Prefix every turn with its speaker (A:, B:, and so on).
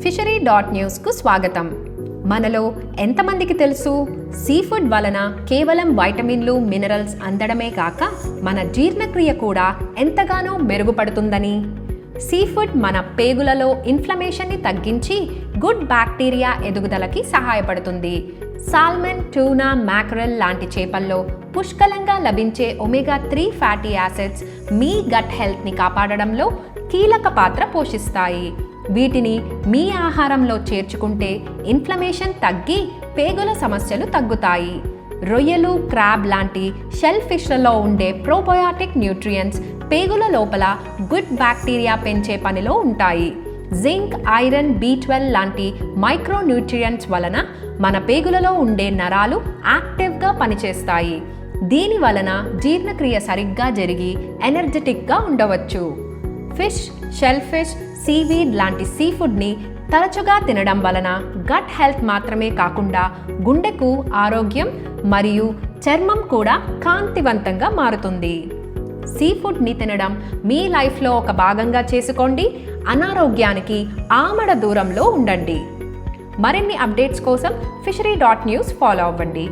A: fishery.newsకు స్వాగతం. మనలో ఎంతమందికి తెలుసు సీ ఫుడ్ వలన కేవలం వైటమిన్లు, మినరల్స్ అందడమే కాక మన జీర్ణక్రియ కూడా ఎంతగానో మెరుగుపడుతుందని. సీ ఫుడ్ మన పేగులలో ఇన్ఫ్లమేషన్ని తగ్గించి గుడ్ బ్యాక్టీరియా ఎదుగుదలకి సహాయపడుతుంది. సాల్మన్, టూనా, మ్యాక్రెల్ లాంటి చేపల్లో పుష్కలంగా లభించే ఒమేగా 3 ఫ్యాటీ యాసిడ్స్ మీ గట్ హెల్త్ని కాపాడడంలో కీలక పాత్ర పోషిస్తాయి. వీటిని మీ ఆహారంలో చేర్చుకుంటే ఇన్ఫ్లమేషన్ తగ్గి పేగుల సమస్యలు తగ్గుతాయి. రొయ్యలు, క్రాబ్ లాంటి షెల్ ఫిష్లలో ఉండే ప్రోబయోటిక్ న్యూట్రియంట్స్ పేగుల లోపల గుడ్ బ్యాక్టీరియా పెంచే పనిలో ఉంటాయి. జింక్, ఐరన్, B12 లాంటి మైక్రో న్యూట్రియంట్స్ వలన మన పేగులలో ఉండే నరాలు యాక్టివ్గా పనిచేస్తాయి. దీని వలన జీర్ణక్రియ సరిగ్గా జరిగి ఎనర్జెటిక్గా ఉండవచ్చు. ఫిష్, షెల్ ఫిష్, సీవీడ్ లాంటి సీ ఫుడ్ని తరచుగా తినడం వలన గట్ హెల్త్ మాత్రమే కాకుండా గుండెకు ఆరోగ్యం మరియు చర్మం కూడా కాంతివంతంగా మారుతుంది. సీ ఫుడ్ని తినడం మీ లైఫ్లో ఒక భాగంగా చేసుకోండి. అనారోగ్యానికి ఆమడ దూరంలో ఉండండి. మరిన్ని అప్డేట్స్ కోసం fishery.news ఫాలో అవ్వండి.